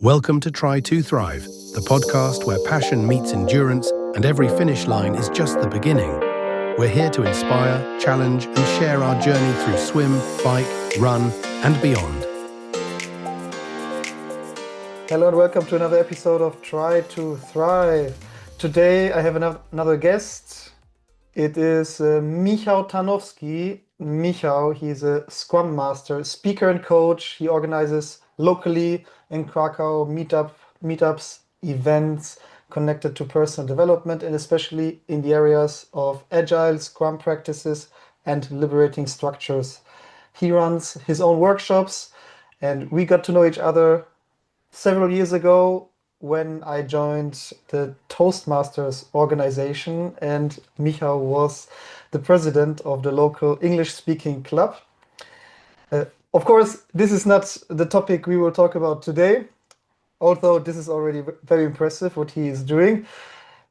Welcome to Try to Thrive, the podcast where passion meets endurance and every finish line is just the beginning. We're here to inspire, challenge, and share our journey through swim, bike, run, and beyond. Hello and welcome to another episode of Try to Thrive. Today I have another guest. It is Michał Tarnowski. Michał, he's a Scrum Master, speaker and coach. He organizes locally in Krakow meetups, events connected to personal development, and especially in the areas of agile Scrum practices and liberating structures. He runs his own workshops, and we got to know each other several years ago when I joined the Toastmasters organization, and Michał was the president of the local English-speaking club. Of course, this is not the topic we will talk about today, although this is already very impressive what he is doing.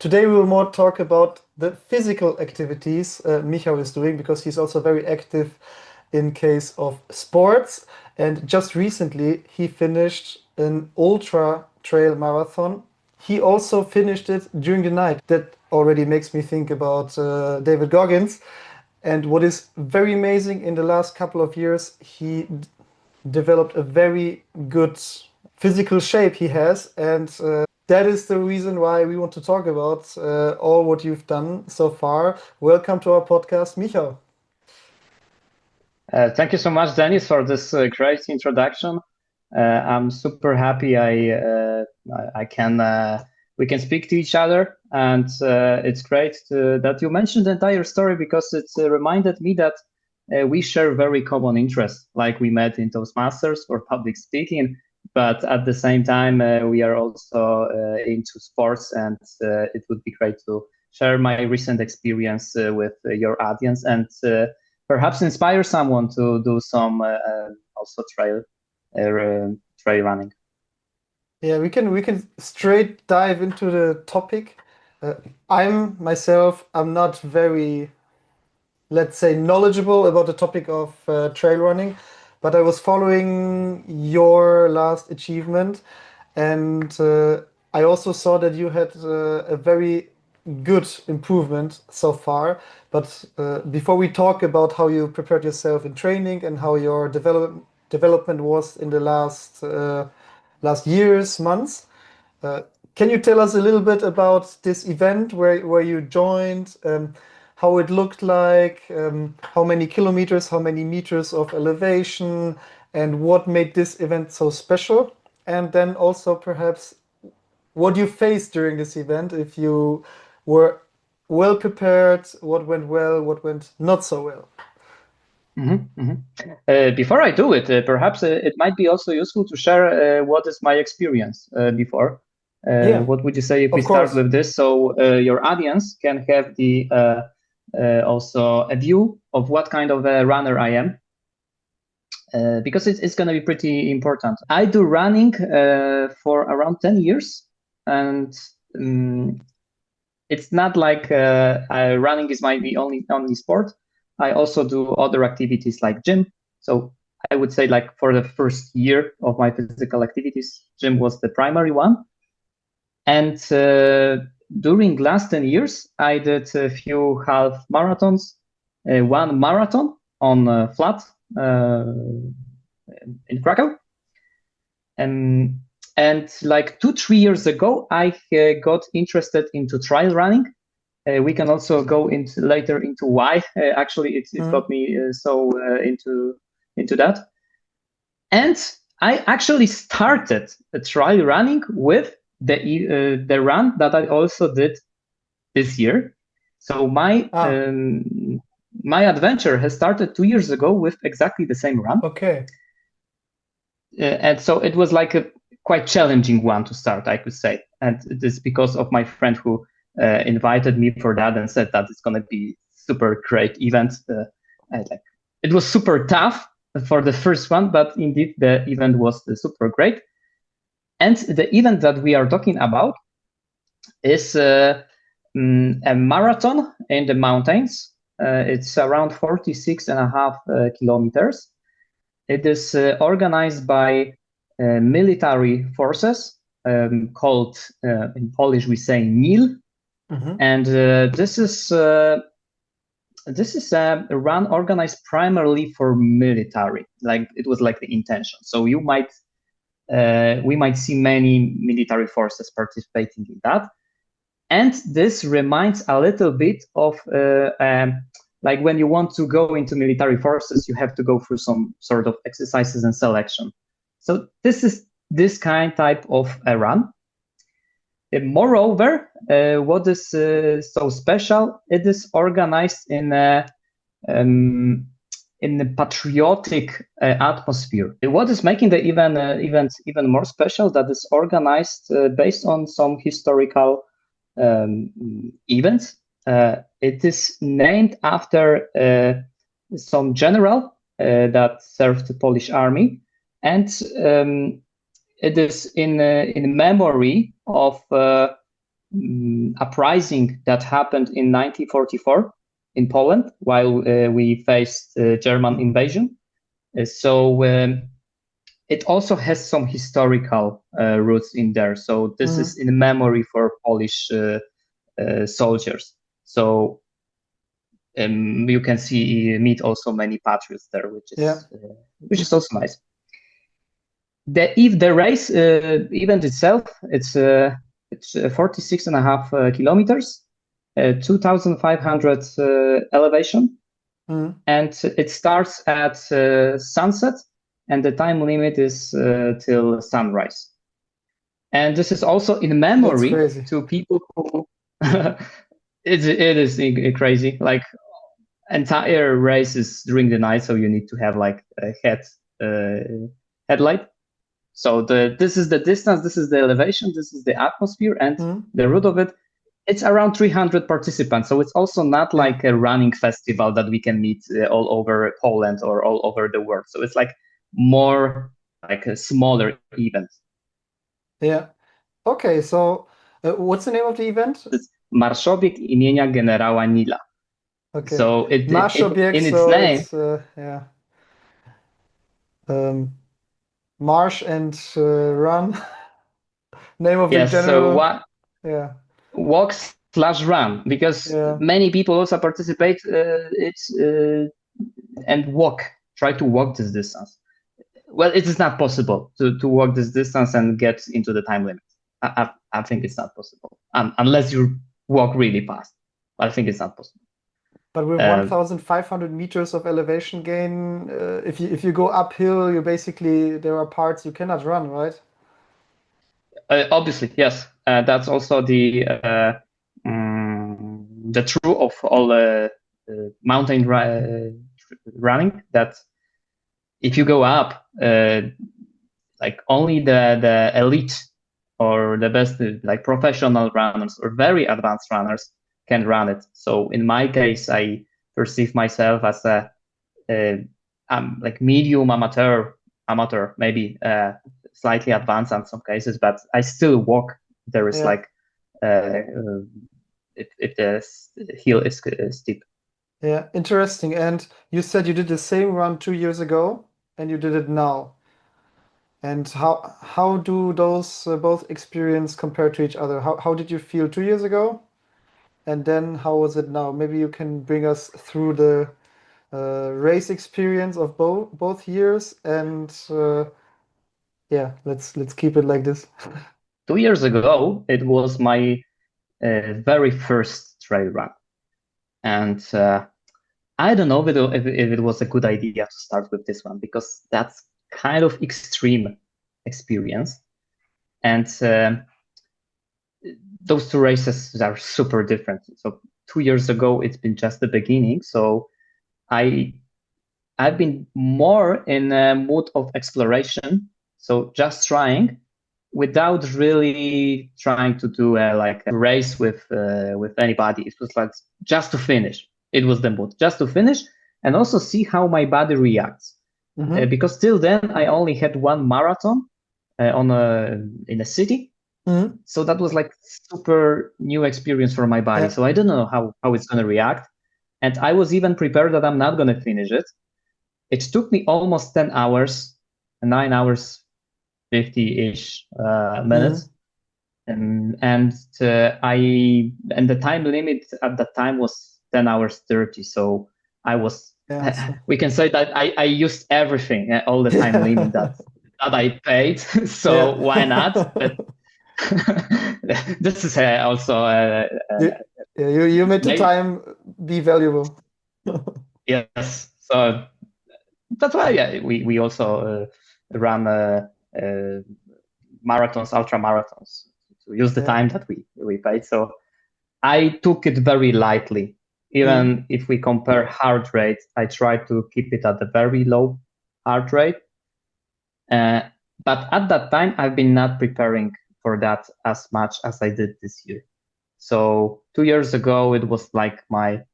Today we will more talk about the physical activities Michał is doing, because he's also very active in case of sports. And just recently he finished an ultra-trail marathon. He also finished it during the night. That already makes me think about David Goggins. And what is very amazing, in the last couple of years, he developed a very good physical shape he has. And that is the reason why we want to talk about all what you've done so far. Welcome to our podcast, Michał. Thank you so much, Dennis, for this great introduction. I'm super happy we can speak to each other, and it's great that you mentioned the entire story, because it reminded me that we share very common interests, like we met in Toastmasters for public speaking, but at the same time we are also into sports, and it would be great to share my recent experience with your audience and perhaps inspire someone to do some also trail running. Yeah, we can straight dive into the topic. I'm not very, let's say, knowledgeable about the topic of trail running, but I was following your last achievement, and I also saw that you had a very good improvement so far. But before we talk about how you prepared yourself in training and how your development was in the last years, months, can you tell us a little bit about this event where you joined, how it looked like, how many kilometers, how many meters of elevation, and what made this event so special? And then also perhaps what you faced during this event, if you were well prepared, what went well, what went not so well. Before I do it, perhaps it might be also useful to share what is my experience before. What would you say if we start with this, so your audience can have the also a view of what kind of a runner I am, because it's going to be pretty important. I do running for around 10 years, and it's not like running is my only sport. I also do other activities like gym. So I would say, like, for the first year of my physical activities, gym was the primary one. And during last 10 years, I did a few half marathons, one marathon on flat in Krakow. And like 2-3 years ago, I got interested into trail running. We can also go later into why actually it got me into that. And I actually started trail running with the run that I also did this year. So my adventure has started 2 years ago with exactly the same run. Okay. And so it was like a quite challenging one to start, I could say. And it is because of my friend who invited me for that and said that it's going to be super great event. It was super tough for the first one, but indeed the event was super great. And the event that we are talking about is a marathon in the mountains. It's around 46.5 kilometers. It is organized by military forces called, in Polish we say MIL, and this is a run organized primarily for military. Like it was like the intention. So we might see many military forces participating in that. And this reminds a little bit of like when you want to go into military forces, you have to go through some sort of exercises and selection. So this is this type of a run. Moreover, what is so special? It is organized in a patriotic atmosphere. What is making the event even more special? That is organized based on some historical events. It is named after some general that served the Polish army, and it is in memory of uprising that happened in 1944 in Poland while we faced German invasion. So it also has some historical roots in there. So this is in memory for Polish soldiers. So you can meet also many patriots there, which is also nice. The race event itself, it's 46.5 kilometers, 2,500 elevation, and it starts at sunset, and the time limit is till sunrise. And this is also in memory to people who it is crazy. Like entire race is during the night, so you need to have like a headlight. So this is the distance, this is the elevation, this is the atmosphere, and the route of it. It's around 300 participants, so it's also not like a running festival that we can meet all over Poland or all over the world. So it's like more like a smaller event. Yeah. Okay, so what's the name of the event? It's Marszobieg imienia generała Nila. Okay. So in its name, marsh and run. Name of the general. So walk/run, because many people also participate and try to walk this distance. Well, it is not possible to walk this distance and get into the time limit. I think it's not possible unless you walk really fast. I think it's not possible. But with 1,500 meters of elevation gain, if you go uphill, there are parts you cannot run, right? Obviously, yes. That's also the true of all mountain running. That if you go up, like only the elite or the best, like professional runners or very advanced runners can run it. So in my case, I perceive myself as a like medium amateur, maybe slightly advanced in some cases, but I still walk. There is like if the hill is steep. Yeah, interesting. And you said you did the same run 2 years ago, and you did it now. And how do those both experience compare to each other? How did you feel 2 years ago? And then how was it now? Maybe you can bring us through the race experience of both years, and let's keep it like this. 2 years ago, it was my very first trail run, and I don't know if it was a good idea to start with this one, because that's kind of extreme experience, and those two races are super different. So 2 years ago, it's been just the beginning. So I've been more in a mood of exploration. So just trying without really trying to do like a race with anybody. It was like just to finish. It was the mood, just to finish and also see how my body reacts. Because till then I only had one marathon in a city. So that was like super new experience for my body. So I don't know how it's going to react. And I was even prepared that I'm not going to finish it. It took me almost 10 hours, 9 hours 50-ish minutes. And the time limit at that time was 10 hours 30. So I was, we can say that I used everything, all the time limit that I paid. So why not? But this is also you made the time be valuable. Yes. So that's why we also run marathons, ultra marathons, to use the time that we paid. So I took it very lightly. Even if we compare heart rate, I try to keep it at a very low heart rate. But at that time, I've been not preparing for that as much as I did this year. So 2 years ago, it was like I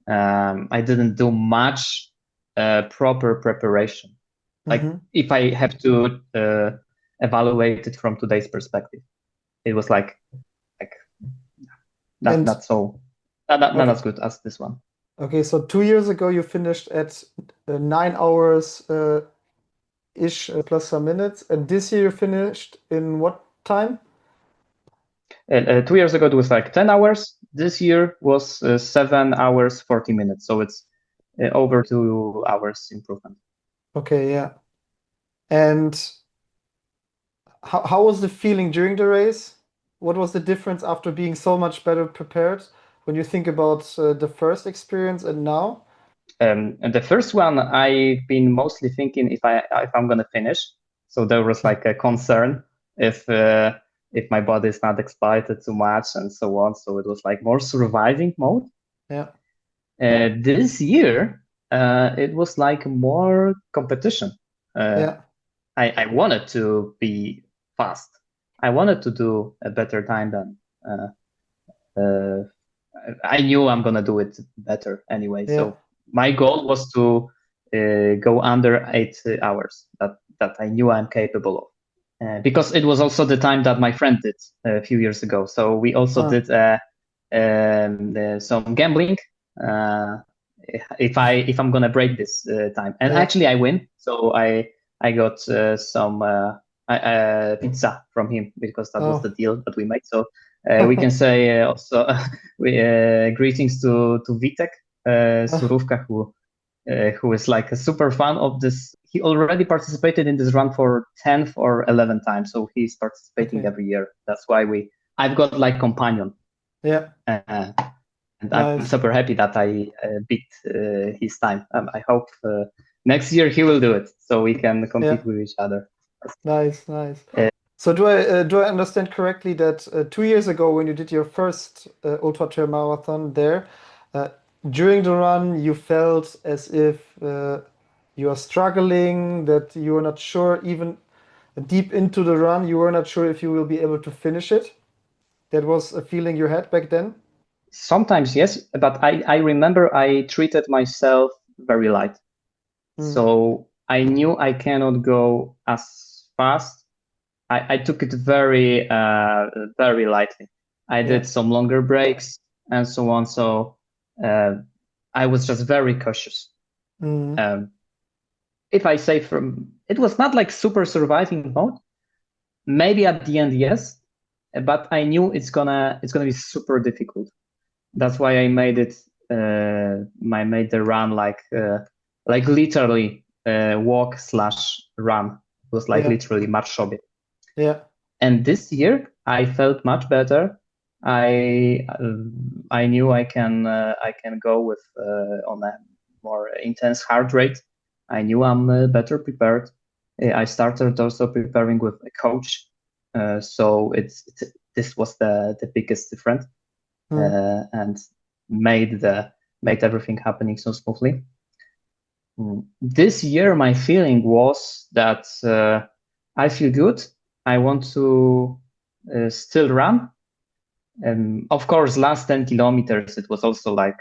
didn't do much proper preparation. Like if I have to evaluate it from today's perspective, it was like not as good as this one. Okay, so 2 years ago you finished at 9 hours ish plus some minutes, and this year you finished in what time? 2 years ago it was like 10 hours. This year was 7 hours 40 minutes. So it's over 2 hours improvement. Okay, yeah. And how was the feeling during the race? What was the difference after being so much better prepared when you think about the first experience and now? And the first one, I've been mostly thinking if I'm gonna finish. So there was like a concern if my body is not excited too much and so on. So it was like more surviving mode. Yeah. This year, it was like more competition. I wanted to be fast. I wanted to do a better time than I knew I'm gonna do it better anyway. So my goal was to go under 8 hours. That I knew I'm capable of, because it was also the time that my friend did a few years ago. So we also did some gambling. If I'm gonna break this time, and actually I win. So I got some pizza from him because that was the deal that we made. So we can say also greetings to Vitek Surówka, who is like a super fan of this. He already participated in this run for 10th or 11th time, so he's participating every year. That's why I've got like companion. Yeah. And I'm super happy that I beat his time. I hope next year he will do it, so we can compete with each other. Nice. So do I understand correctly that 2 years ago when you did your first ultra trail marathon there, during the run you felt as if you are struggling, that you are not sure, even deep into the run, you were not sure if you will be able to finish it? That was a feeling you had back then? Sometimes yes, but I remember I treated myself very light. So I knew I cannot go as fast. I took it very lightly. I did some longer breaks and so on. So I was just very cautious. If I say it was not like super surviving mode. Maybe at the end, yes, but I knew it's gonna be super difficult. That's why I made it. I made the run like literally walk/run. It was like literally marszobieg. Yeah. And this year I felt much better. I knew I can go with on a more intense heart rate. I knew I'm better prepared. I started also preparing with a coach, so this was the biggest difference, and made everything happening so smoothly. This year my feeling was that I feel good. I want to still run. Of course, last 10 kilometers, it was also like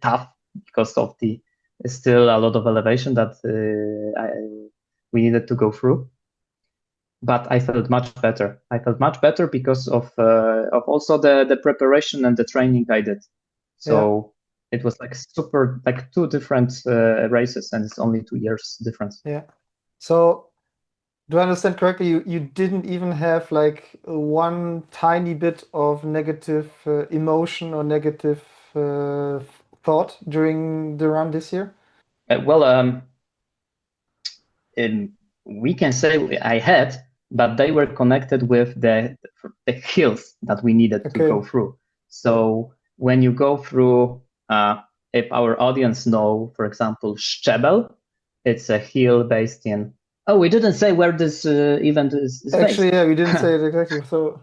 tough because of still a lot of elevation that we needed to go through. But I felt much better. I felt much better because of also the preparation and the training I did. So it was like super, like 2 different races, and it's only 2 years difference. Yeah. So Do I understand correctly? You didn't even have like one tiny bit of negative emotion or negative uh, thought during the run this year? Well, we can say I had, but they were connected with the hills that we needed to go Okay. through. So when you go through, if our audience know, for example, Szczebel, it's a hill based in. Oh, we didn't say where this event is Actually, based. yeah, we didn't say it exactly. So,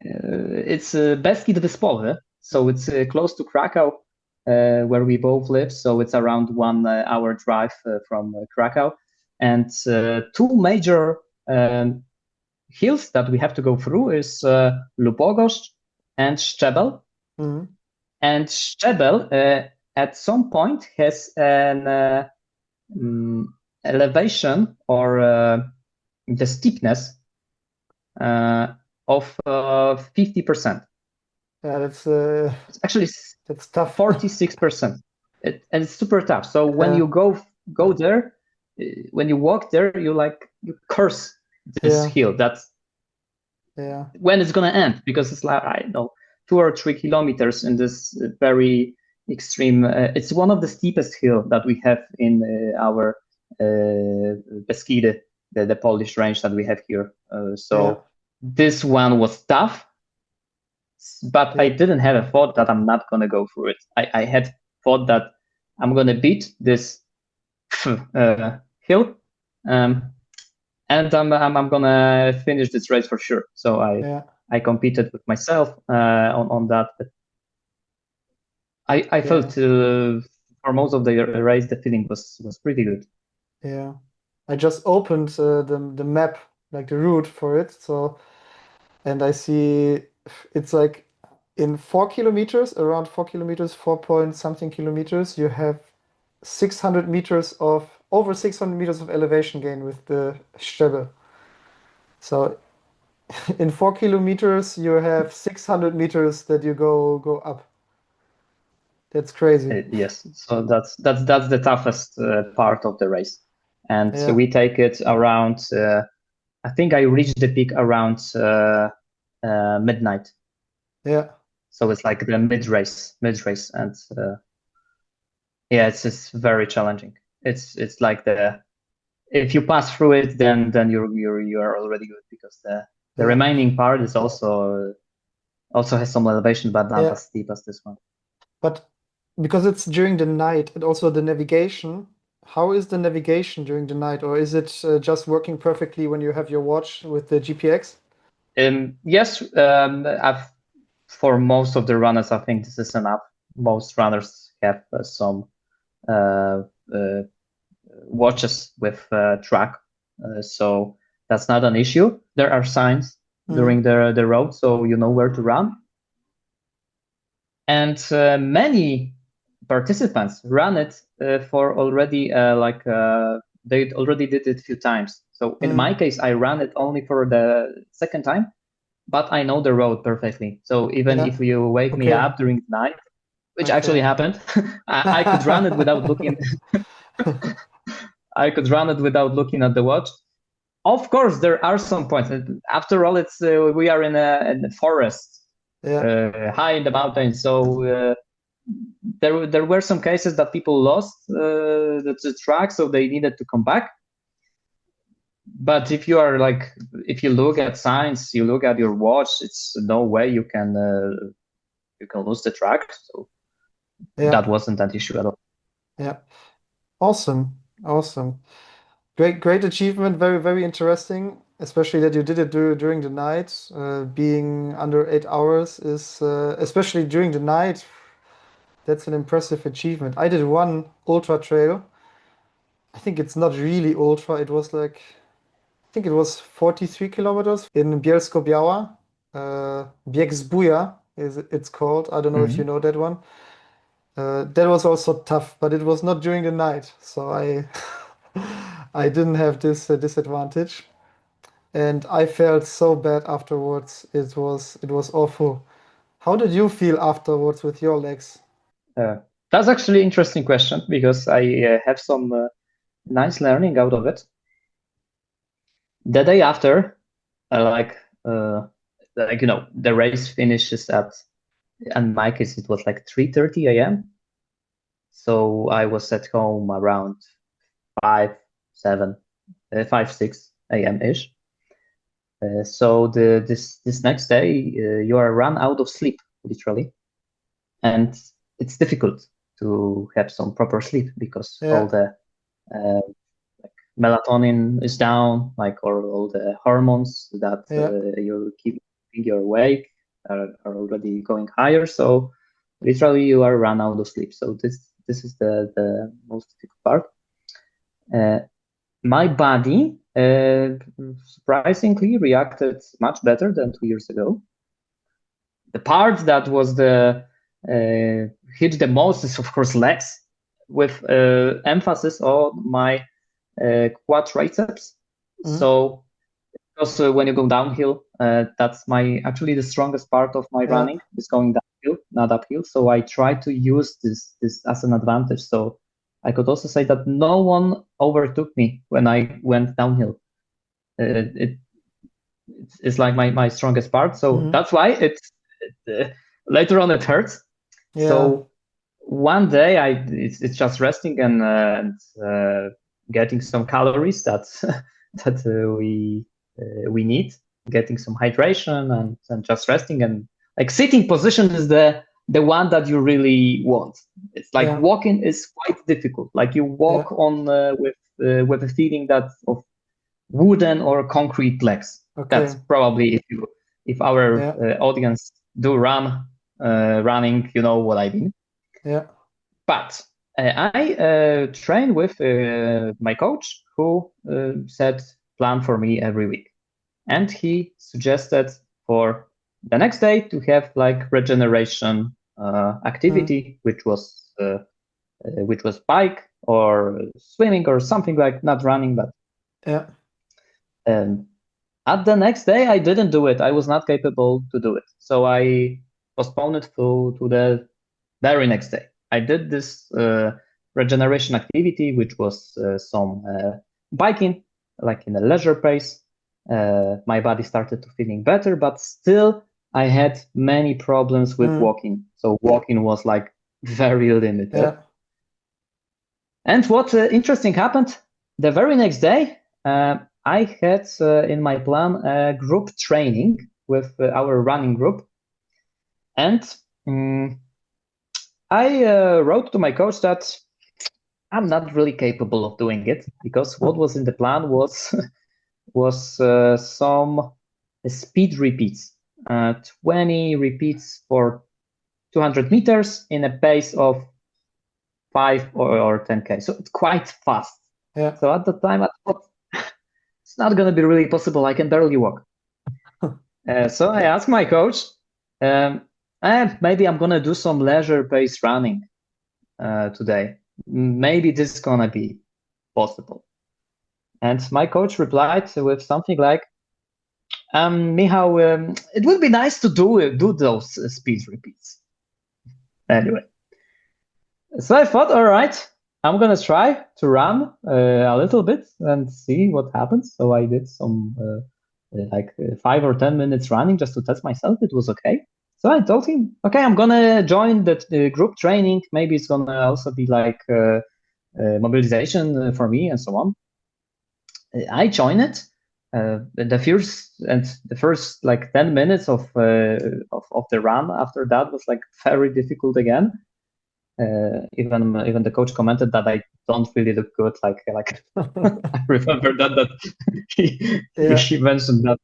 It's Beskid Wyspowy, so it's close to Krakow, where we both live. So it's around 1 hour drive from Krakow, and two major hills that we have to go through is Lubogosz and Szczebel. mhm. And Szczebel at some point has an elevation or the steepness of 50%. Yeah, It's actually that's tough. 46%. And it's super tough. So when Yeah, you go there, when you walk there, you curse this yeah, hill. That's yeah, when it's gonna end, because it's like, I don't know, 2 or 3 kilometers in this very extreme. It's one of the steepest hill that we have in our Beskidy, the Polish range that we have here. yeah, So this one was tough, but I yeah, didn't have a thought that I'm not gonna go through it. I had thought that I'm gonna beat this hill, and I'm gonna finish this race for sure. So yeah, I competed with myself on that. But I yeah, felt for most of the race the feeling was pretty good. yeah. I just opened the map, like the route for it. So, and I see it's like in 4 kilometers, around 4 kilometers, 4 point something kilometers, you have 600 meters of over 600 meters of elevation gain with the Strebbe. So in 4 kilometers, you have 600 meters that you go up. That's crazy. Yes, so that's the toughest part of the race, and so Yeah, we take it around. I think I reached the peak around midnight. yeah, So it's like the mid race, and yeah, it's very challenging. It's like the if you pass through it, then you're already good, because the yeah, remaining part is also has some elevation, but not yeah. as steep as this one. But because it's during the night and also the navigation, how is the navigation during the night? Or is it just working perfectly when you have your watch with the GPX? Yes, for most of the runners, I think this is enough. Most runners have some uh, uh, watches with track, so that's not an issue. There are signs Mhm. during the road, so you know where to run. And many participants run it for already they already did it a few times. So in my Mhm. case, I ran it only for the second time, but I know the road perfectly. So even Yeah. if you wake me Okay. up during the night, which actually Okay. happened, I could run it without looking. I could run it without looking at the watch. Of course, there are some points. After all, it's we are in the forest, Yeah. high in the mountains. So there were some cases that people lost the track, so they needed to come back. But if you look at signs, you look at your watch, it's no way you can lose the track. So Yeah. that wasn't an issue at all. Yeah. Awesome. Awesome. Great achievement. Very, very interesting. Especially that you did it during the night. Being under 8 hours is, especially during the night, that's an impressive achievement. I did one ultra trail. I think it's not really ultra. It was like, I think it was 43 kilometers in Bielsko-Biała. Bieg Zbuja is it's called. I don't know if you Mhm. know that one. That was also tough, but it was not during the night, so I I didn't have this disadvantage, and I felt so bad afterwards. It was awful. How did you feel afterwards with your legs? Uh, that's actually an interesting question, because I have some nice learning out of it. The day after, like the race finishes at, in my case, it was like 3:30 a.m. So I was at home around 5, 7, 5, 6 a.m. ish. So this next day, you are run out of sleep, literally. And it's difficult to have some proper sleep because all the like melatonin is down, like all the hormones that you keep you're awake are already going higher. So literally you are run out of sleep. So this is the most difficult part. My body surprisingly reacted much better than 2 years ago. The part that was the hit the most is of course legs, with emphasis on my quad triceps. So because when you go downhill, that's actually the strongest part of my running is going downhill, not uphill. So I try to use this as an advantage. So I could also say that no one overtook me when I went downhill. It's like my strongest part. So that's why later on it hurts. So one day it's just resting and getting some calories that we need, getting some hydration and just resting, and like sitting position is the one that you really want. It's like walking is quite difficult. Like you walk on with a feeling that of wooden or concrete legs. That's probably if our audience do running, you know what I mean. But I train with my coach who set plan for me every week, and he suggested for the next day to have like regeneration activity, which was bike or swimming or something, like not running, but at the next day I didn't do it. I was not capable to do it, so I postponed it to the very next day. I did this regeneration activity, which was some biking, like in a leisure pace. My body started to feeling better, but still I had many problems with walking. So walking was like very limited. And what interesting happened, the very next day, I had in my plan a group training with our running group. And I wrote to my coach that I'm not really capable of doing it, because what was in the plan was some speed repeats, 20 repeats for 200 meters in a pace of 5 or 10K. So it's quite fast. So at the time I thought it's not going to be really possible. I can barely walk. So I asked my coach, maybe I'm going to do some leisure pace running today. Maybe this is going to be possible. And my coach replied with something like, Michał, it would be nice to do those speed repeats. Anyway, so I thought, all right, I'm going to try to run a little bit and see what happens. So I did some 5 or 10 minutes running just to test myself. It was okay. So I told him, okay, I'm going to join the group training. Maybe it's going to also be like mobilization for me and so on. I joined it. The first like 10 minutes of the run after that was like very difficult again. Even the coach commented that I don't really look good. Like I remember that he mentioned that.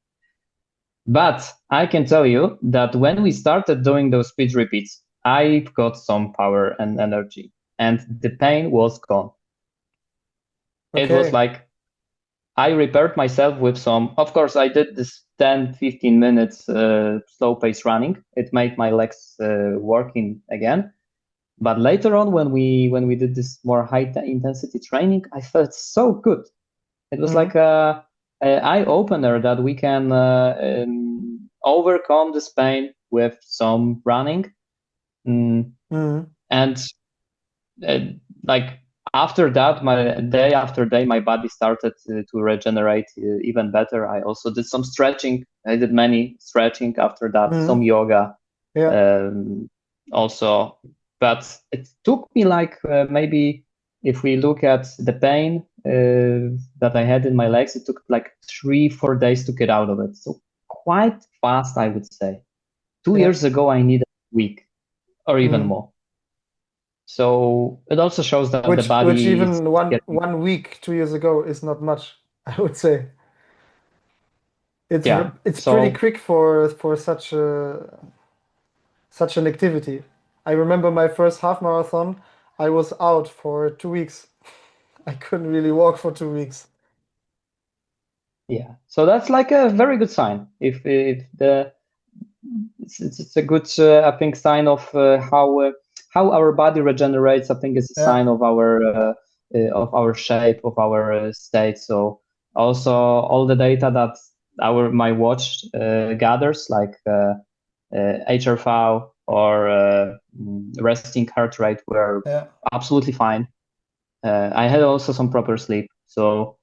But I can tell you that when we started doing those speed repeats, I got some power and energy, and the pain was gone. It was like I repaired myself with some. Of course, I did this 10-15 minutes slow pace running. It made my legs working again. But later on, when we did this more high intensity training, I felt so good. It was like an eye opener that we can overcome this pain with some running, and like after that, my day after day, my body started to regenerate even better. I also did some stretching. I did many stretching after that, some yoga also. But it took me like maybe, if we look at the pain that I had in my legs, it took like 3-4 days to get out of it. So quite fast, I would say. 2 years ago, I needed a week or even more. So it also shows that the body which even one week 2 years ago is not much, I would say. It's pretty quick for such an activity. I remember my first half marathon, I was out for 2 weeks. I couldn't really walk for 2 weeks. Yeah, so that's like a very good sign. If it's a good, I think, sign of how our body regenerates. I think it's a sign of our shape, of our state. So also all the data that my watch gathers, like HRV or resting heart rate, were absolutely fine. I had also some proper sleep, so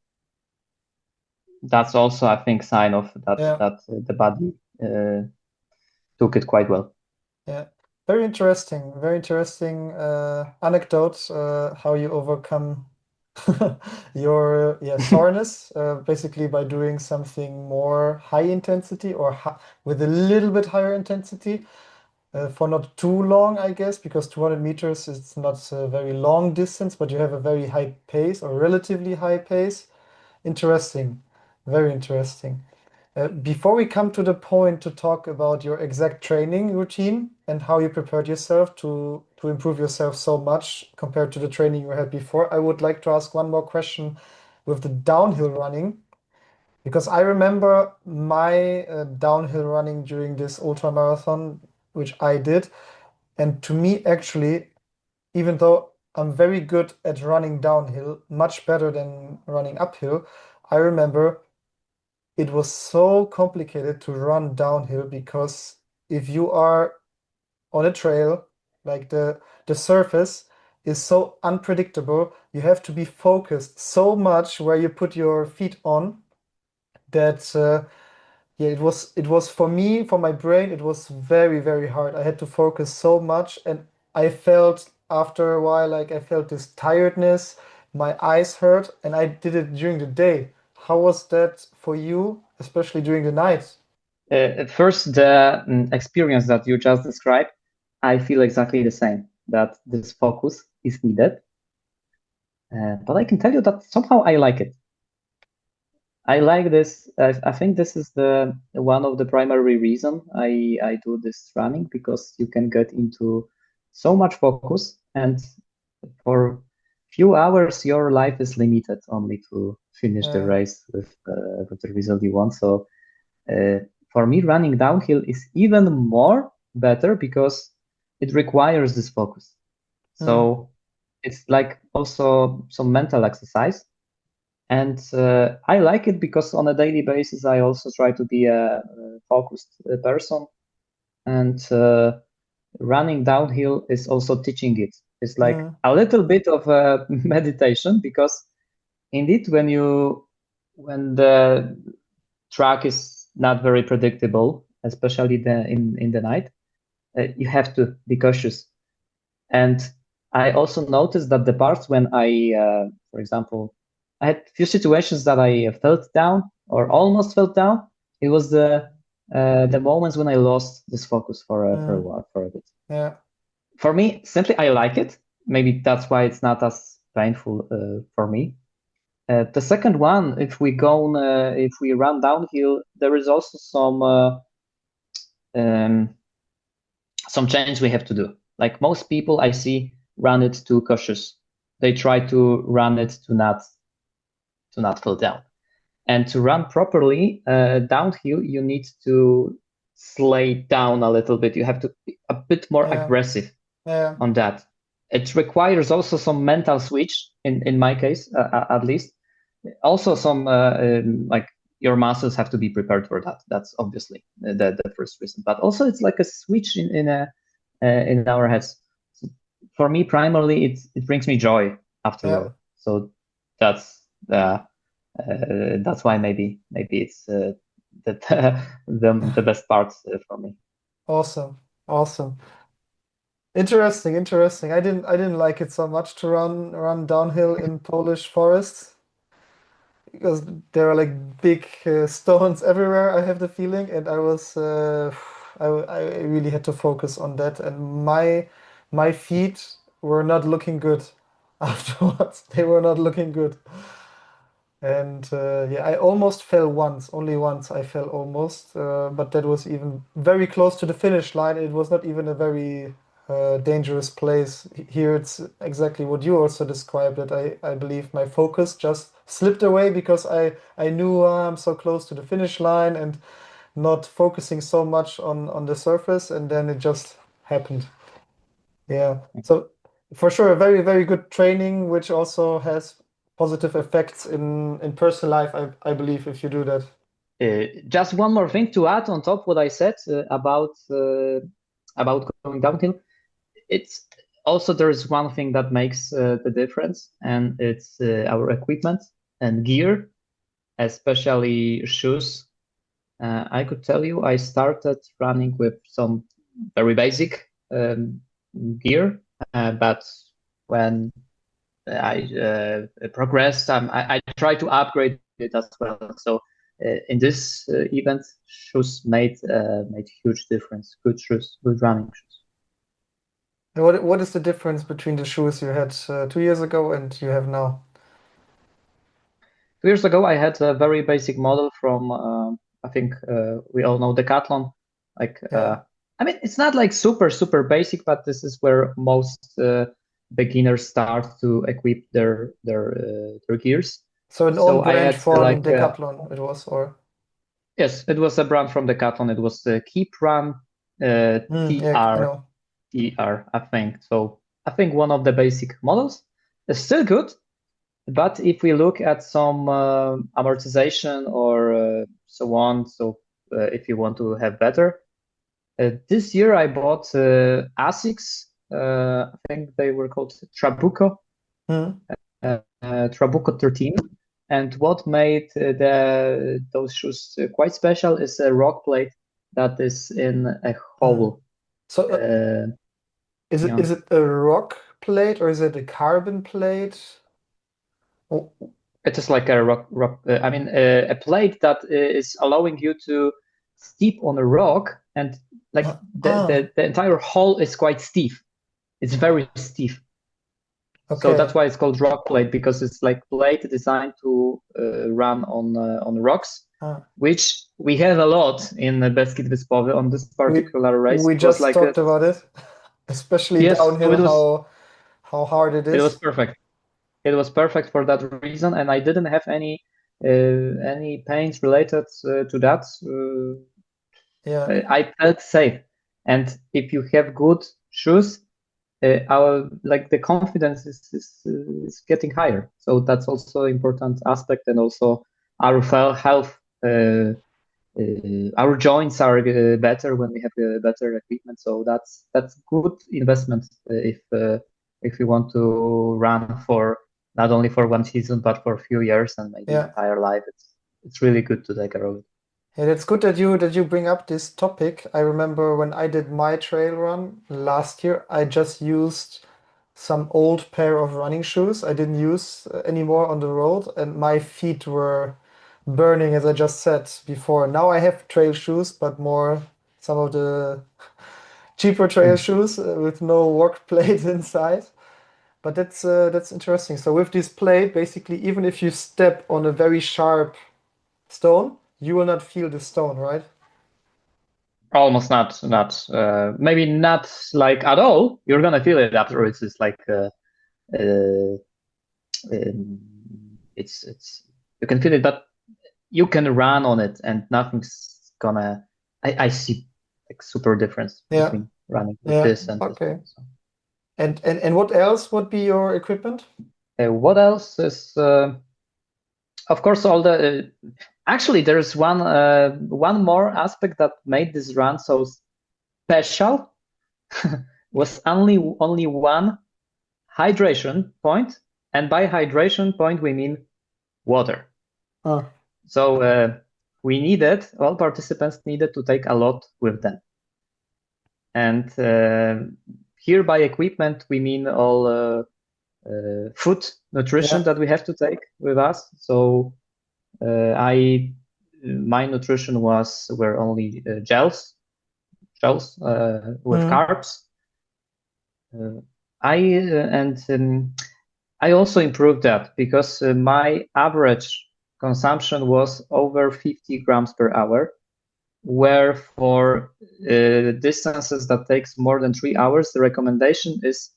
that's also, I think, sign of that that the body took it quite well. Yeah, very interesting. Very interesting anecdotes. How you overcome your soreness, basically by doing something more high intensity or with a little bit higher intensity. For not too long, I guess, because 200 meters is not a very long distance, but you have a very high pace or relatively high pace. Interesting, very interesting. Before we come to the point to talk about your exact training routine and how you prepared yourself to improve yourself so much compared to the training you had before, I would like to ask one more question with the downhill running. Because I remember my downhill running during this ultra marathon, which I did. And to me, actually, even though I'm very good at running downhill, much better than running uphill, I remember it was so complicated to run downhill because if you are on a trail, like the surface is so unpredictable, you have to be focused so much where you put your feet on that it was for me, for my brain, it was very, very hard. I had to focus so much, and I felt after a while like I felt this tiredness, my eyes hurt, and I did it during the day. How was that for you, especially during the night? At first, the experience that you just described, I feel exactly the same, that this focus is needed. But I can tell you that somehow I like it. I like this. I think this is the one of the primary reason I do this running, because you can get into so much focus, and for few hours your life is limited only to finish the race with the result you want. So for me, running downhill is even more better because it requires this focus. So it's like also some mental exercise. And I like it because on a daily basis, I also try to be a focused person. And running downhill is also teaching it. It's like a little bit of a meditation, because indeed, when the track is not very predictable, especially in the night, you have to be cautious. And I also noticed that the parts when for example, I had few situations that I felt down or almost felt down. It was the moments when I lost this focus for a while, for a bit. Yeah. For me, simply I like it. Maybe that's why it's not as painful for me. The second one, if we run downhill, there is also some change we have to do. Like most people I see run it too cautious. They try to run it to not fall down. And to run properly downhill, you need to slow down a little bit. You have to be a bit more aggressive on that. It requires also some mental switch, in my case, at least. Also some like your muscles have to be prepared for that. That's obviously the first reason. But also it's like a switch in our heads. For me, primarily, it brings me joy. afterward. So that's why maybe it's the best part for me. Awesome. Awesome. Interesting, interesting. I didn't like it so much to run downhill in Polish forests because there are like big stones everywhere, I have the feeling, and I really had to focus on that, and my feet were not looking good afterwards. They were not looking good. And yeah, I almost fell once, only once I fell almost, but that was even very close to the finish line. It was not even a very dangerous place. Here it's exactly what you also described, that I believe my focus just slipped away because I knew I'm so close to the finish line and not focusing so much on the surface, and then it just happened. Yeah. So for sure, a very, very good training, which also has positive effects in personal life, I believe, if you do that. Just one more thing to add on top what I said about going downhill. It's also there is one thing that makes the difference, and it's our equipment and gear, especially shoes. I could tell you I started running with some very basic gear, but when I progressed, I try to upgrade it as well. So in this event, shoes made huge difference. Good shoes, good running shoes. And what is the difference between the shoes you had 2 years ago and you have now? 2 years ago, I had a very basic model from I think we all know Decathlon. Like Yeah. I mean, it's not like super basic, but this is where most beginners start to equip their gears. So an So own I brand had from Decathlon it was, or yes, it was a brand from Decathlon. It was the Keep Run yeah, I know. TR, I think. So I think one of the basic models is still good, but if we look at some amortization or so on, so if you want to have better, this year I bought ASICS. I think they were called Trabuco, Hmm. Trabuco 13. And what made those shoes quite special is a rock plate that is in a hole. So is Yeah. it a rock plate or is it a carbon plate? Oh, It is like a rock. I mean, a plate that is allowing you to step on a rock, and like the entire hole is quite stiff. It's very stiff. So that's okay. why it's called rock plate, because it's like plate designed to run on rocks, Ah. which we have a lot in Beskid Wyspowy on this particular race. We It was just like talked about it, especially yes, so downhill, how hard it it was is. perfect. It was perfect for that reason, and I didn't have any pains related to that. Yeah. I felt safe, and if you have good shoes, our like the confidence is getting higher. So that's also important aspect, and also our health. Our joints are better when we have better equipment. So that's good investment if you want to run for not only for one season but for a few years and maybe Yeah. entire life. It's really good to take a road. Yeah, it's good that you bring up this topic. I remember when I did my trail run last year, I just used some old pair of running shoes. I didn't use anymore on the road, and my feet were burning, as I just said before. Now I have trail shoes, but more some of the cheaper trail shoes with no work plate inside. But that's interesting. So with this plate, basically, even if you step on a very sharp stone, you will not feel the stone, right? Almost not maybe not like at all. You're gonna feel it afterwards. It's like uh, it's you can feel it, but you can run on it and nothing's gonna. I see like super difference Yeah. between running with Yeah. this and this Okay. one. So, And what else would be your equipment? what else is? Of course, all the. Actually, there's one more aspect that made this run so special. Was only one hydration point And by hydration point, we mean water. Ah, So all participants needed to take a lot with them. And here by equipment, we mean all food nutrition that we have to take with us. So my nutrition were only gels with carbs. I also improved that because my average consumption was over 50 grams per hour, where for distances that takes more than 3 hours, the recommendation is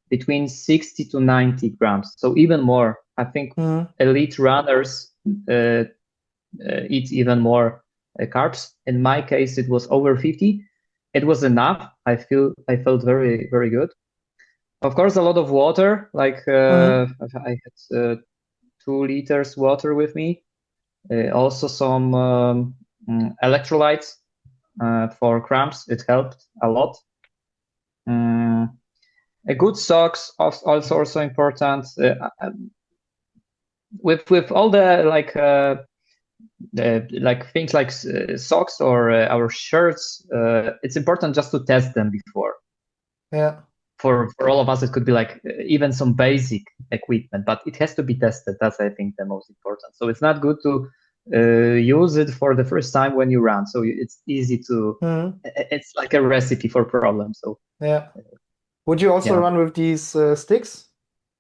between 60 to 90 grams. So even more. I think elite runners eat even more carbs. In my case, it was over 50. It was enough. I felt very, very good. Of course, a lot of water. Like I had 2 liters water with me. Also some electrolytes for cramps. It helped a lot. A good socks also important. With all the like things like socks or our shirts, it's important just to test them before. Yeah. For all of us, it could be like even some basic equipment, but it has to be tested. That's, I think, the most important. So it's not good to use it for the first time when you run. So it's easy to, it's like a recipe for problems. So yeah. Would you also run with these sticks?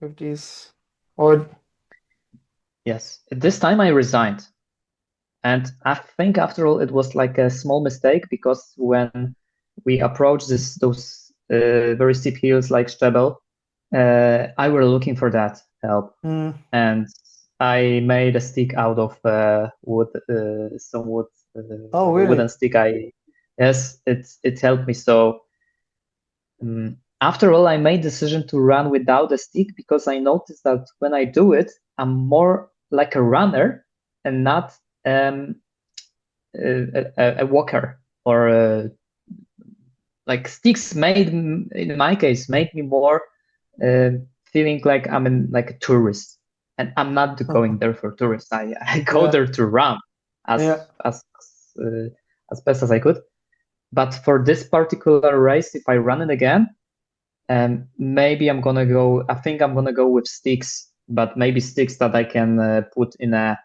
With these, or? Yes. This time I resigned. And I think after all, it was like a small mistake because when we approached those very steep hills like Stebel, I were looking for that help. And I made a stick out of wood, some wood, Oh, really? wooden stick. Yes, it helped me. So after all, I made decision to run without a stick because I noticed that when I do it, I'm more like a runner and not a walker. Or like sticks in my case made me more feeling like I'm like a tourist, and I'm not going there for tourists. I go there to run as best as I could. But for this particular race, if I run it again, maybe I'm gonna go. I think I'm gonna go with sticks, but maybe sticks that I can put in my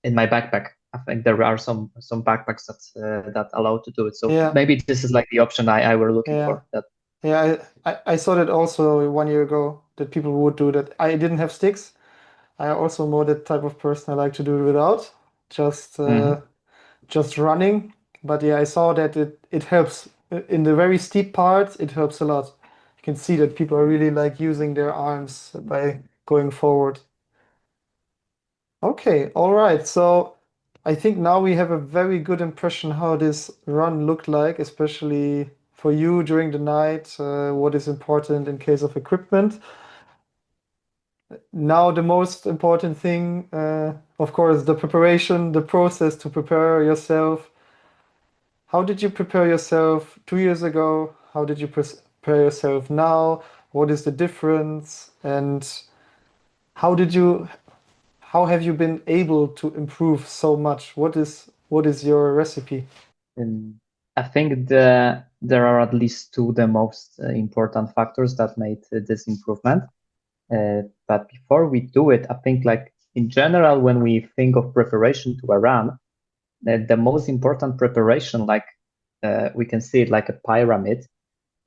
backpack. I think there are some backpacks that allow to do it. So maybe this is like the option I were looking for. Yeah, I saw that also 1 year ago that people would do that. I didn't have sticks. I also more that type of person. I like to do it without, just running. But yeah, I saw that it helps in the very steep parts. It helps a lot. You can see that people are really like using their arms by going forward. Okay, all right. So I think now we have a very good impression how this run looked like, especially for you during the night, what is important in case of equipment. Now the most important thing, of course, the preparation, the process to prepare yourself. How did you prepare yourself 2 years ago? How did you prepare yourself now? What is the difference? And how have you been able to improve so much? What is your recipe? I think there are at least 2 the most important factors that made this improvement. But before we do it, I think like in general, when we think of preparation to a run, the most important preparation, like we can see it like a pyramid,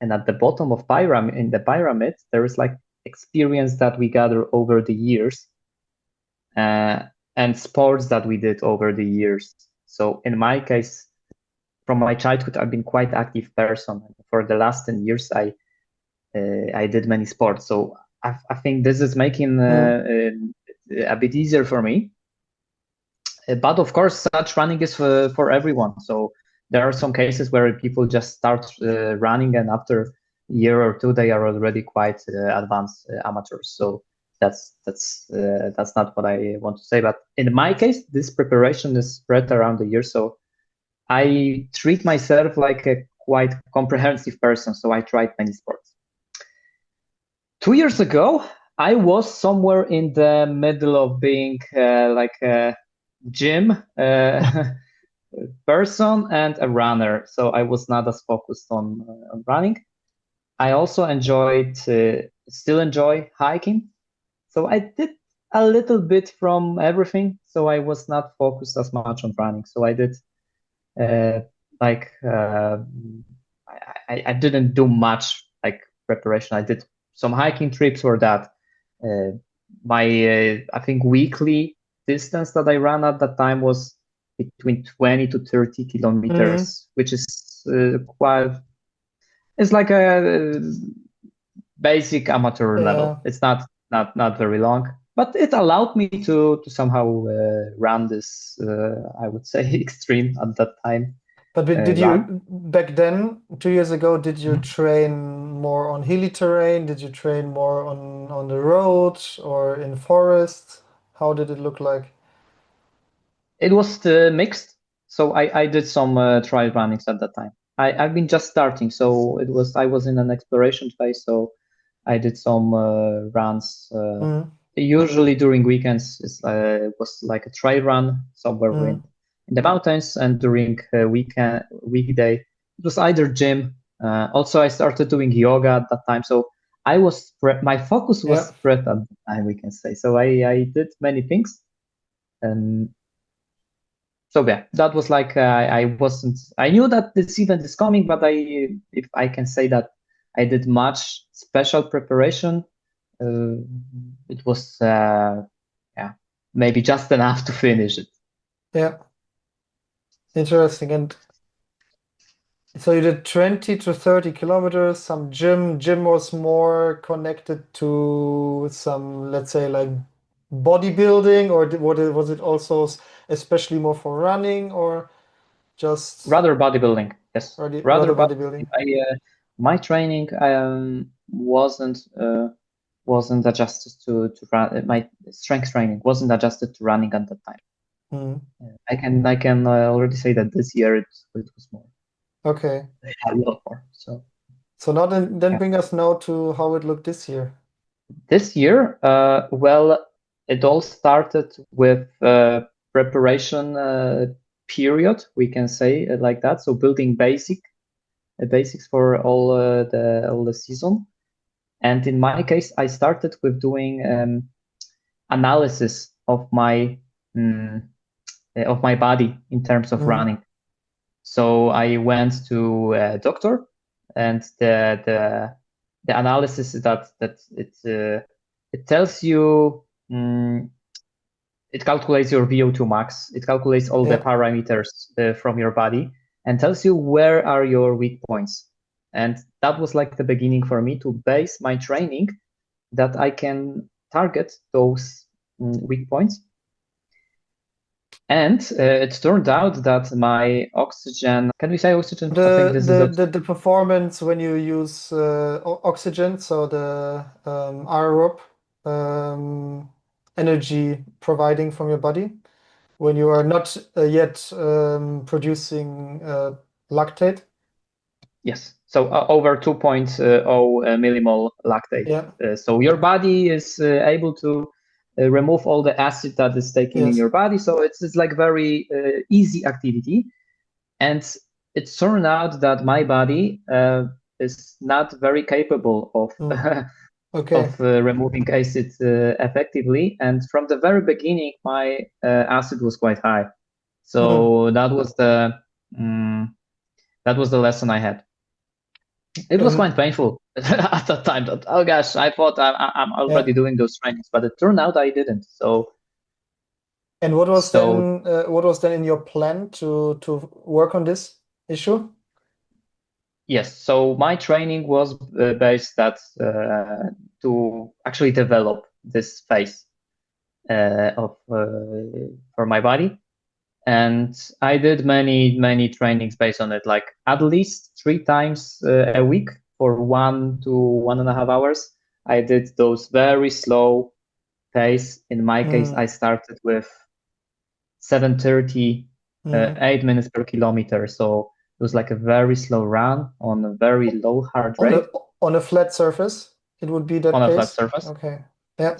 and at the bottom of the pyramid, there is like experience that we gather over the years, and sports that we did over the years. So in my case, from my childhood, I've been quite active person. For the last 10 years, I did many sports. So I think this is making a bit easier for me. But of course, such running is for everyone. So there are some cases where people just start running, and after a year or 2, they are already quite advanced amateurs. So that's not what I want to say. But in my case, this preparation is spread around the year. So I treat myself like a quite comprehensive person. So I tried many sports. 2 years ago, I was somewhere in the middle of being like a gym person and a runner. So I was not as focused on running. I also still enjoy hiking. So I did a little bit from everything. So I was not focused as much on running. So I did like I didn't do much like preparation. I did some hiking trips for that. My I think weekly distance that I ran at that time was between 20 to 30 kilometers, which is quite. It's like a basic amateur level. It's not very long, but it allowed me to somehow run this I would say extreme at that time. But did you back then, 2 years ago, did you train more on hilly terrain? Did you train more on the road or in forests? How did it look like? It was mixed. So I did some trial runnings at that time. I've been just starting, so I was in an exploration phase. So I did some runs. Usually during weekends, it was like a trail run somewhere in the mountains, and during weekday, it was either gym. Also, I started doing yoga at that time, so I was my focus was spread at the time, we can say. So I did many things, and so yeah, that was like I wasn't. I knew that this event is coming, but if I can say that I did much special preparation, it was maybe just enough to finish it. Yeah, interesting. And so you did 20 to 30 kilometers, some gym. Gym was more connected to some, let's say, like bodybuilding, or was it also especially more for running, or just rather bodybuilding? Yes, rather bodybuilding. My training wasn't adjusted to run. My strength training wasn't adjusted to running at that time. I can already say that this year it was more. Okay. A lot more. So now then bring us now to how it looked this year. This year, well, it all started with preparation period, we can say it like that. So building basics for all the season. And in my case, I started with doing analysis of my body in terms of running. So I went to a doctor, and the analysis is that it tells you it calculates your VO₂max. It calculates all the parameters from your body and tells you where are your weak points. And that was like the beginning for me to base my training that I can target those weak points. And it turned out that my oxygen, can we say oxygen? I think this is the performance when you use oxygen, so the aerobic energy providing from your body when you are not yet producing lactate. Yes, so over 2.0 millimole lactate. Yeah. So your body is able to remove all the acid that is taken in your body. So it's like very easy activity. And it turned out that my body is not very capable of removing acid effectively. And from the very beginning, my acid was quite high. So that was the lesson I had. It was quite painful at that time. That, oh gosh, I thought I'm already doing those trainings, but it turned out I didn't. So. And what was then in your plan to work on this issue? Yes, so my training was based that to actually develop this phase for my body. And I did many trainings based on it, like at least 3 times a week for 1 to 1.5 hours. I did those very slow pace. In my case, I started with 7:30, 8 minutes per kilometer. So it was like a very slow run on a very low heart rate. On a flat surface? it would be that on a flat case. surface. Okay. Yeah.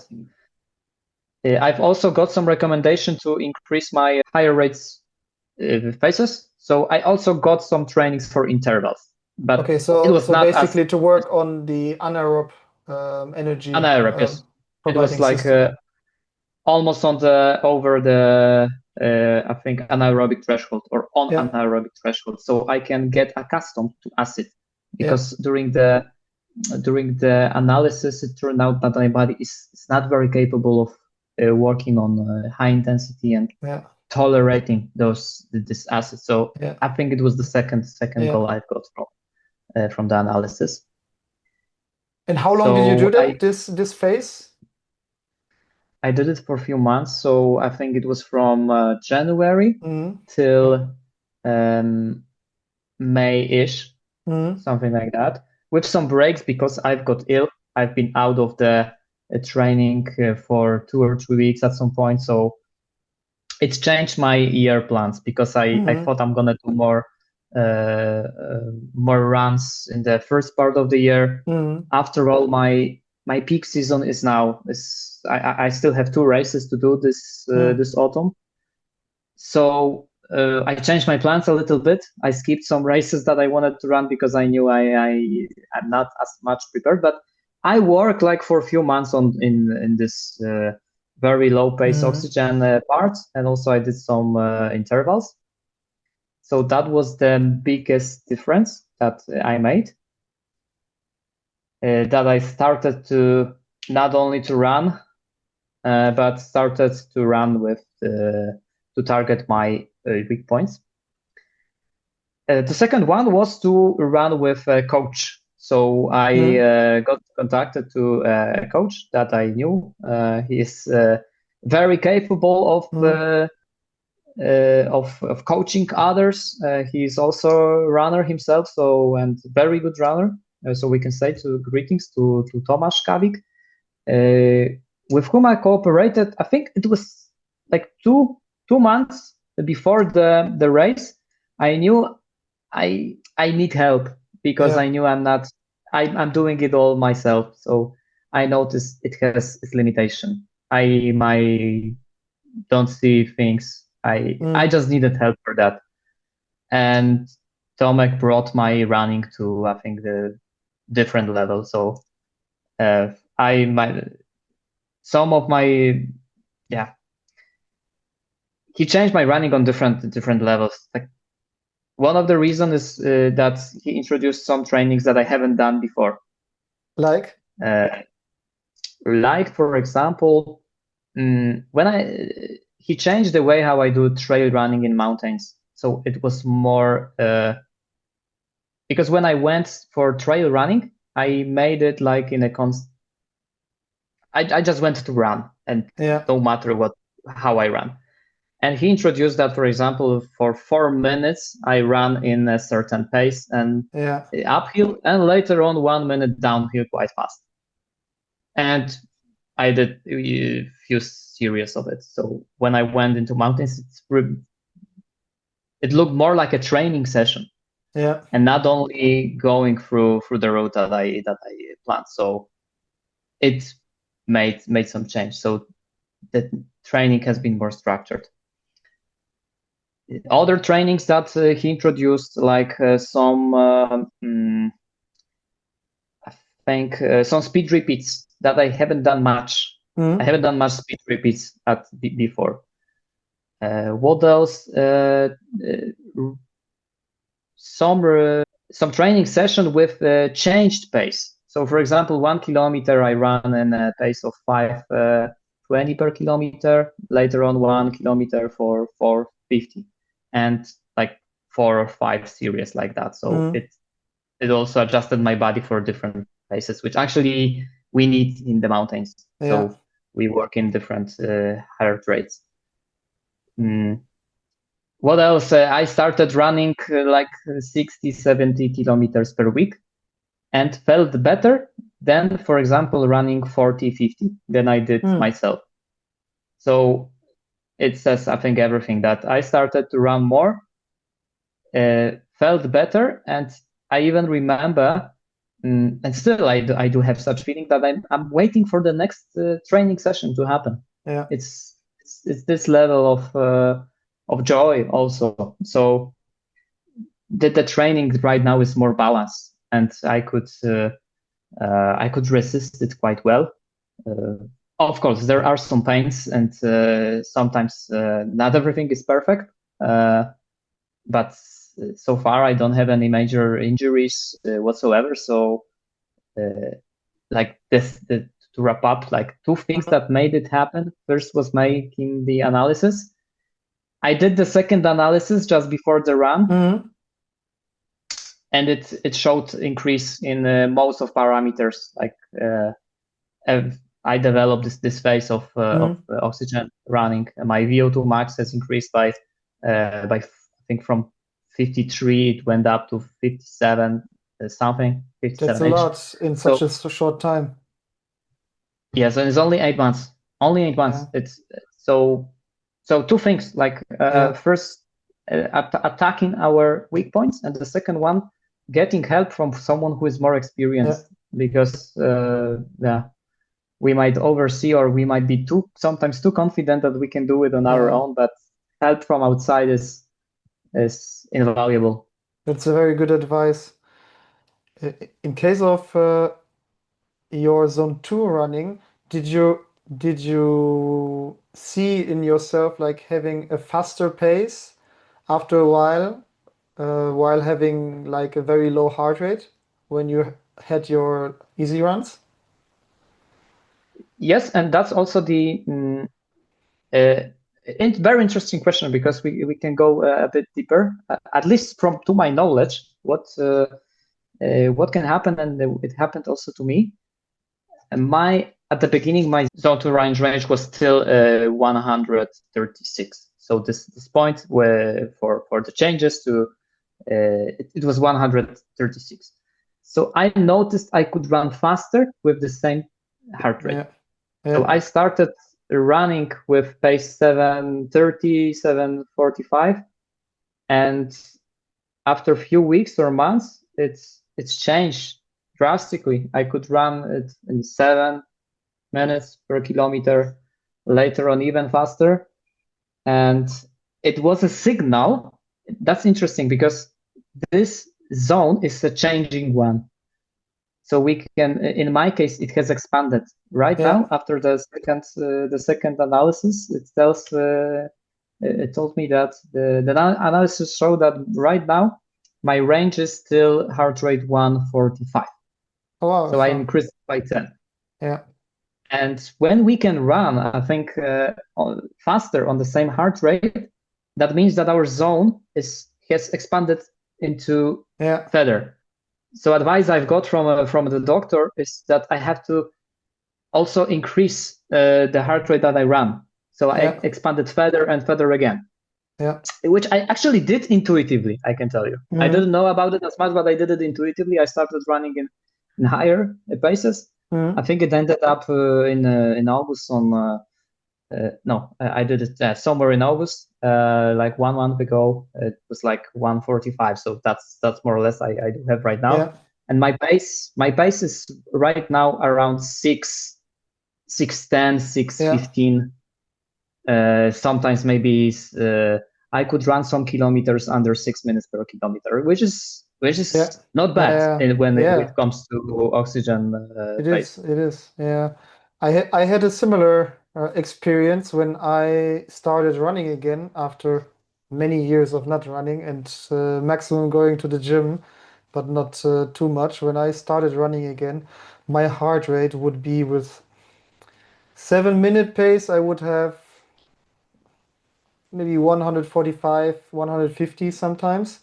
I've also got some recommendation to increase my higher rates phases. So I also got some trainings for intervals, but Okay, it so was not basically to work on the anaerob energy anaerobic. Yes. It was providing like system. almost on the over the I think anaerobic threshold or on Yeah. anaerobic threshold, so I can get accustomed to acid Yeah. because during the analysis it turned out that my body is not very capable of working on high intensity and Yeah. tolerating this acid. So Yeah. I think it was the second Yeah. goal I've got from the analysis. And how long did you do So that, this phase? I did it for a few months. So I think it was from January Mm. till May-ish, Mm. something like that, with some breaks because I've got ill. I've been out of the training for 2 or 3 weeks at some point. So it's changed my year plans because I thought I'm gonna do more runs in the first part of the year. Mm. After all, my peak season is now. I still have 2 races to do this autumn. So I changed my plans a little bit. I skipped some races that I wanted to run because I knew I'm not as much prepared. But I worked like for a few months in this very low pace oxygen part, and also I did some intervals. So that was the biggest difference that I made. That I started to not only to run, but started to run with to target my weak points. The second one was to run with a coach. So I got contacted to a coach that I knew. He is very capable of coaching others. He's also a runner himself, and very good runner. So we can say greetings to Tomasz Kawik, with whom I cooperated. I think it was like two months before the race. I knew I need help because I knew I'm doing it all myself. So I noticed it has its limitation. I don't see things. I just needed help for that. And Tomek brought my running to, I think, the different level. So he changed my running on different levels. Like one of the reasons is that he introduced some trainings that I haven't done before. Like for example, he changed the way how I do trail running in mountains. So it was more because when I went for trail running, I made it like in a I just went to run, and no matter how I run. And he introduced that, for example, for 4 minutes, I run in a certain pace and uphill, and later on 1 minute downhill quite fast. And I did a few series of it. So when I went into mountains, it looked more like a training session. Yeah. And not only going through the road that I planned. So it made some change. So the training has been more structured. Other trainings that he introduced, like some I think some speed repeats that I haven't done much. I haven't done much speed repeats before. What else? Some training session with changed pace. So, for example, 1 kilometer I run in a pace of 5:20 per kilometer. Later on, 1 kilometer for 4:50, and like 4 or 5 series like that. So it also adjusted my body for different paces, which actually we need in the mountains. So we work in different heart rates. What else? I started running like 60, 70 kilometers per week and felt better than, for example, running 40, 50 than I did myself. So it says, I think, everything that I started to run more, felt better. And I even remember And still, I do have such feeling that I'm waiting for the next training session to happen. Yeah. It's this level of joy also. So the training right now is more balanced, and I could resist it quite well. Of course, there are some pains, and sometimes not everything is perfect. But so far, I don't have any major injuries whatsoever. So, like to wrap up, like two things that made it happen. First was making the analysis. I did the second analysis just before the run, Mhm. and it showed increase in most of parameters. Like I developed this phase of oxygen running. My VO₂max has increased by I think from 53 it went up to 57 something, That's a 57 -ish. lot in So such a short time. yes, and it's only 8 months. Only 8 months. Yeah. It's so two things. Like Yeah. first, attacking our weak points, and the second one, getting help from someone who is more experienced. Because yeah, we might oversee, or we might be sometimes too confident that we can do it on our Yeah. own. But help from outside is invaluable. That's a very good advice. In case of your zone 2 running, did you see in yourself like having a faster pace after a while having like a very low heart rate when you had your easy runs? Yes, and that's also the very interesting question, because we can go a bit deeper. At least to my knowledge, what can happen, and it happened also to me. And at the beginning, my zone 2 range was still 136. So this point where for the changes to it was 136. So I noticed I could run faster with the same heart rate. Yeah. So I started running with pace 730, 745, and after a few weeks or months, it's changed drastically. I could run it in 7 minutes per kilometer, later on even faster. And it was a signal. That's interesting, because this zone is a changing one. So we can, in my case, it has expanded right now after the second analysis. It told me that the analysis showed that right now my range is still heart rate 145. Oh, wow. So I increased by 10. Yeah. And when we can run, I think faster on the same heart rate, that means that our zone has expanded into further. So advice I've got from the doctor is that I have to also increase the heart rate that I run. So I expanded further and further again. Yeah. Which I actually did intuitively, I can tell you. I didn't know about it as much, but I did it intuitively. I started running in higher paces. I think it ended up in August I did it somewhere in August, like 1 month ago. It was like 145. So that's more or less I do have right now. Yeah. And my pace is right now around 610, 615. Sometimes maybe I could run some kilometers under 6 minutes per kilometer, which is not bad when it comes to oxygen pace. It is. Yeah. I had a similar experience when I started running again after many years of not running and maximum going to the gym, but not too much. When I started running again, my heart rate would be with 7-minute pace, I would have maybe 145, 150 sometimes.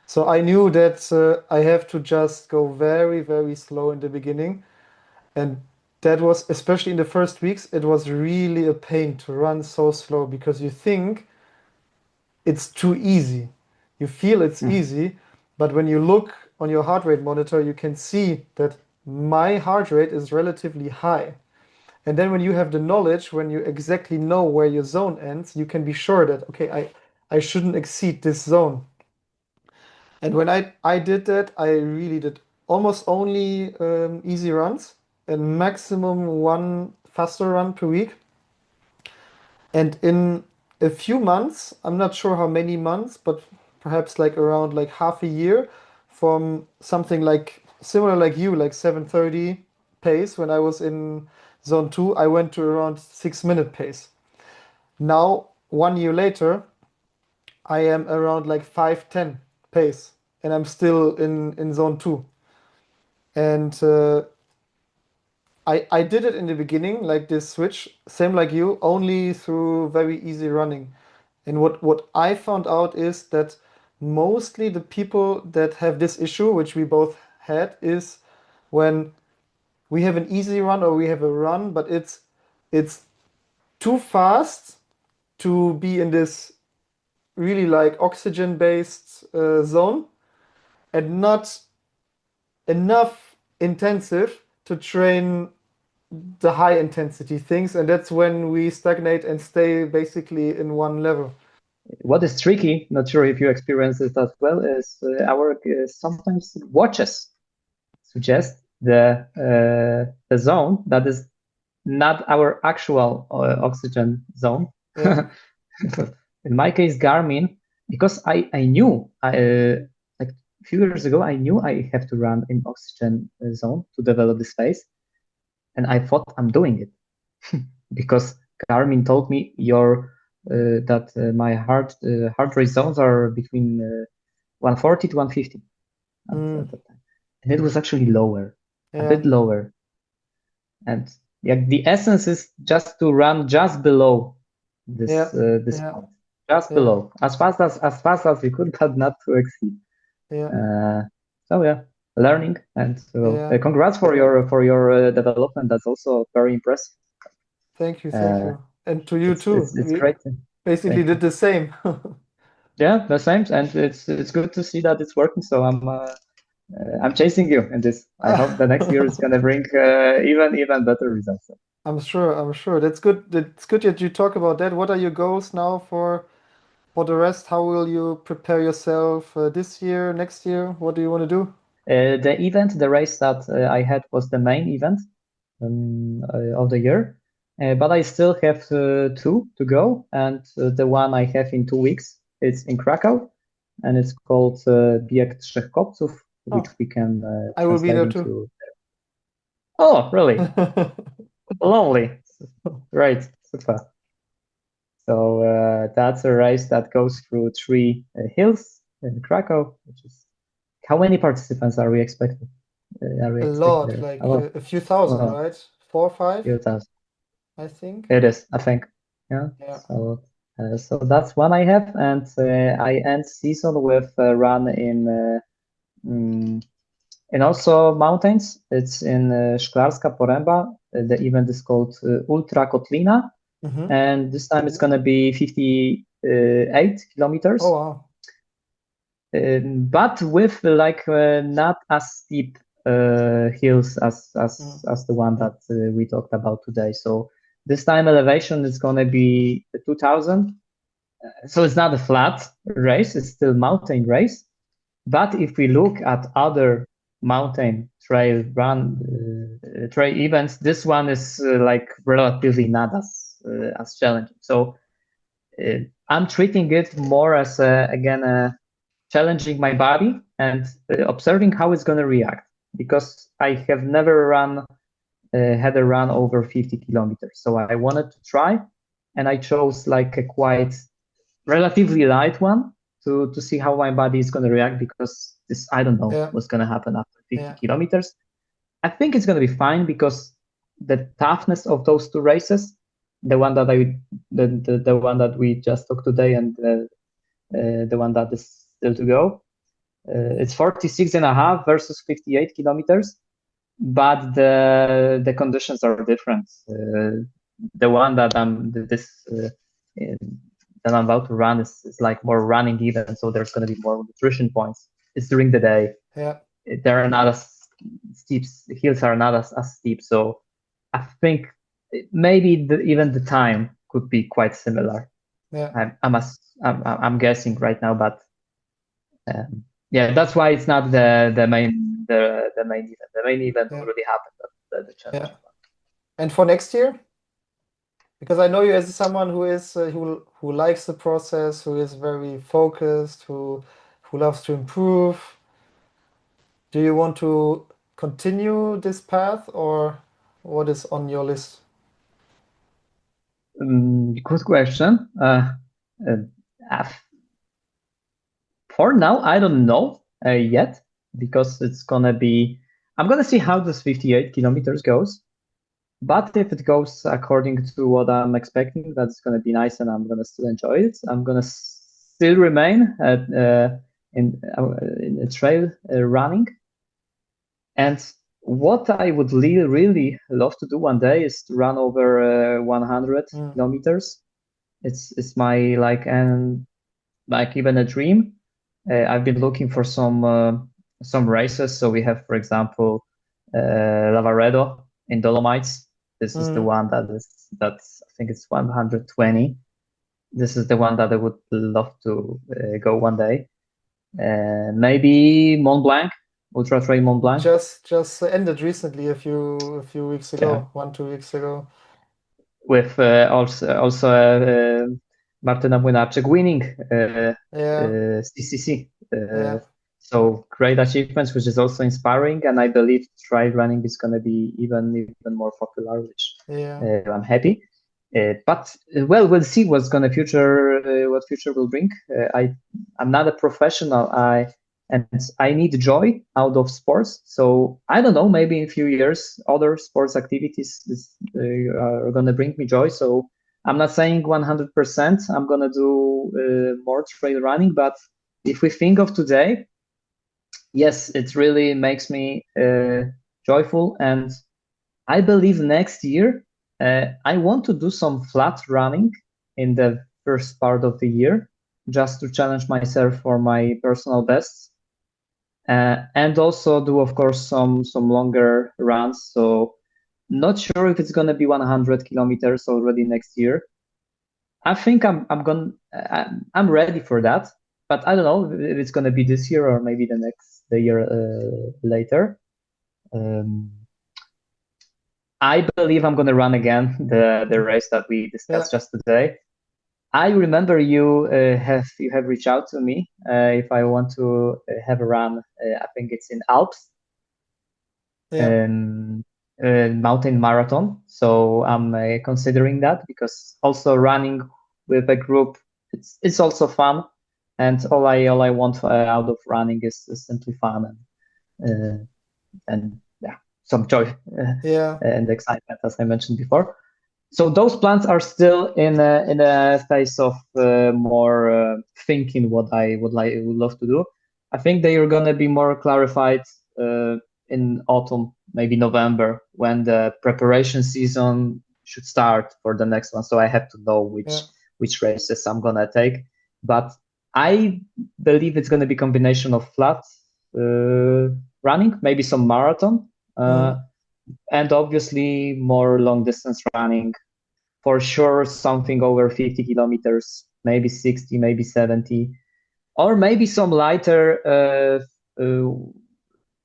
So I knew that I have to just go very, very slow in the beginning. And that was, especially in the first weeks, it was really a pain to run so slow because you think it's too easy. You feel it's easy, but when you look on your heart rate monitor, you can see that my heart rate is relatively high. And then when you have the knowledge, when you exactly know where your zone ends, you can be sure that, okay, I shouldn't exceed this zone. And when I did that, I really did almost only easy runs and maximum one faster run per week. And in a few months, I'm not sure how many months, but perhaps like around like half a year, from something like similar like you, like 7:30 pace when I was in zone 2, I went to around 6-minute pace. Now, 1 year later, I am around like 5:10 pace, and I'm still in zone 2. And I did it in the beginning, like this switch, same like you, only through very easy running. And what I found out is that mostly the people that have this issue, which we both had, is when we have an easy run or we have a run, but it's too fast to be in this really like oxygen-based zone, and not enough intensive to train the high intensity things, and that's when we stagnate and stay basically in one level. What is tricky, not sure if you experience this as well, is our sometimes watches suggest the zone that is not our actual oxygen zone. Yeah. In my case, Garmin, because I knew like a few years ago, I knew I have to run in oxygen zone to develop this phase, and I thought I'm doing it because Garmin told me my heart rate zones are between 140 to 150 at that time, and it was actually lower, a bit lower, and yeah, the essence is just to run just below this point, just below, as fast as we could, but not to exceed. So yeah, learning, and congrats for your development. That's also very impressive. Thank you, and to you too. It's great. Basically did the same. Yeah, the same, and it's good to see that it's working. So I'm chasing you in this. I hope the next year is gonna bring even better results. I'm sure. That's good. It's good that you talk about that. What are your goals now for the rest? How will you prepare yourself this year, next year? What do you want to do? The race that I had was the main event of the year, but I still have 2 to go, and the one I have in 2 weeks, it's in Krakow, and it's called Bieg Trzech Kopców, which we can I will be there translate too. into. Oh, really? Lonely. Right, super. So that's a race that goes through 3 hills in Krakow, which is. How many participants are we expecting? A lot, like a few thousand, right? 4 or 5? Few thousand. I think. It is, I think. Yeah. So that's one I have, and I end season with a run in also mountains. It's in Szklarska Poręba. The event is called Ultra Kotlina, and this time it's gonna be 58 kilometers. Oh wow. But with like not as steep hills as the one that we talked about today. So this time elevation is going to be 2000. So it's not a flat race, it's still mountain race. But if we look at other mountain trail trail events, this one is like relatively not as challenging. So I'm treating it more as challenging my body and observing how it's going to react, because I have never had a run over 50 kilometers. So I wanted to try, and I chose like a quite relatively light one to see how my body is going to react, because I don't know what's going to happen after 50 kilometers. I think it's going to be fine, because the toughness of those 2 races, the one that the one that we just talked today, and the one that is still to go, it's 46.5 versus 58 kilometers, but the conditions are different. The one that I'm about to run is like more running event, so there's going to be more nutrition points. It's during the day. There are not as steep, the hills are not as steep, so I think maybe even the time could be quite similar. I'm guessing right now, but that's why it's not the main the main event. The main event Yeah. already happened, the challenge. Yeah. And for next year? Because I know you as someone who is who likes the process, who is very focused, who loves to improve. Do you want to continue this path, or what is on your list? Good question. Uh, for now, I don't know yet, because it's gonna be. I'm gonna see how this 58 kilometers goes. But if it goes according to what I'm expecting, that's gonna be nice, and I'm gonna still enjoy it. I'm gonna still remain in a trail running. And what I would really love to do one day is to run over 100 kilometers. It's my like even a dream. I've been looking for some races. So we have, for example, Lavaredo in Dolomites. This is the one that's I think it's 120. This is the one that I would love to go one day. Maybe Mont Blanc, ultratrail Mont Blanc. Just ended recently a few weeks ago, 1-2 weeks ago. With also Martyna Młynarczyk winning CCC. So great achievements, which is also inspiring, and I believe trail running is going to be even more popular, which I'm happy. But well, we'll see what's gonna what future will bring. I'm not a professional. And I need joy out of sports. So I don't know. Maybe in a few years, other sports activities are gonna bring me joy. So I'm not saying 100% I'm gonna do more trail running, but if we think of today, yes, it really makes me joyful, and I believe next year I want to do some flat running in the first part of the year, just to challenge myself for my personal bests, and also do, of course, some longer runs. So not sure if it's gonna be 100 kilometers already next year. I think I'm ready for that, but I don't know if it's gonna be this year or maybe the year later. I believe I'm gonna run again the race that we discussed just today. I remember you have reached out to me if I want to have a run. I think it's in Alps, mountain marathon. So I'm considering that, because also running with a group, it's also fun, and all I want out of running is simply fun and some joy and excitement, as I mentioned before. So those plans are still in a phase of more thinking what I would love to do. I think they are gonna be more clarified in autumn, maybe November, when the preparation season should start for the next one. So I have to know which races I'm gonna take. But I believe it's gonna be combination of flat running, maybe some marathon. And obviously more long distance running, for sure, something over 50 kilometers, maybe 60, maybe 70, or maybe some lighter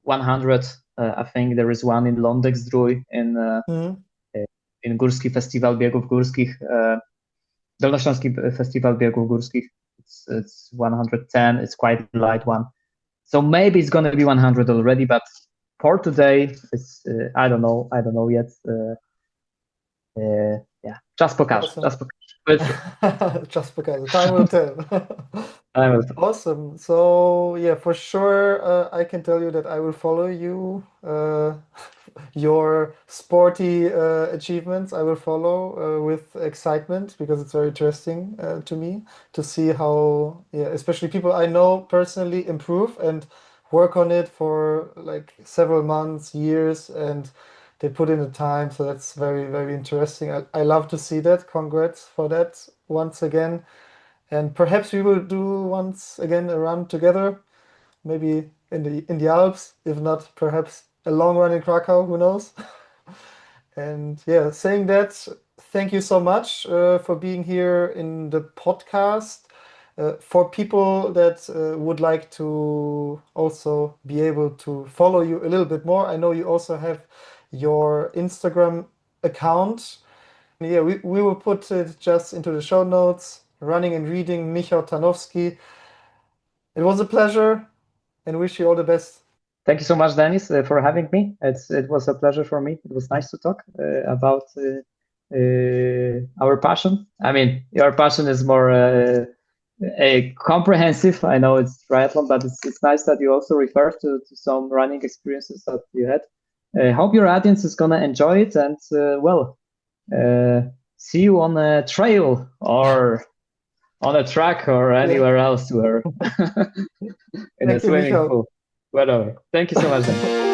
100. I think there is one in Lądek-Zdrój in Górski Festiwal Biegów Górskich, Dolnośląski Festiwal Biegów Górskich. It's 110. It's quite a light one. So maybe it's gonna be 100 already, but for today, it's I don't know yet. Just pokaż. Just because time will tell. Awesome. So yeah, for sure, I can tell you that I will follow you. Your sporty achievements, I will follow with excitement, because it's very interesting to me to see how, especially people I know personally improve and work on it for like several months, years, and they put in the time. So that's very interesting. I love to see that. Congrats for that once again. And perhaps we will do once again a run together, maybe in the Alps, if not perhaps a long run in Krakow, who knows? And yeah, saying that, thank you so much for being here in the podcast. For people that would like to also be able to follow you a little bit more, I know you also have your Instagram account. Yeah, we will put it just into the show notes. Running and Reading, Michał Tarnowski. It was a pleasure and wish you all the best. Thank you so much, Dennis, for having me. It was a pleasure for me. It was nice to talk about our passion. I mean, your passion is more a comprehensive. I know it's triathlon, but it's nice that you also refer to some running experiences that you had. I hope your audience is gonna enjoy it, and see you on a trail or on a track or anywhere else where in a Thank you, swimming Michał. pool, whatever. Thank you so much, then.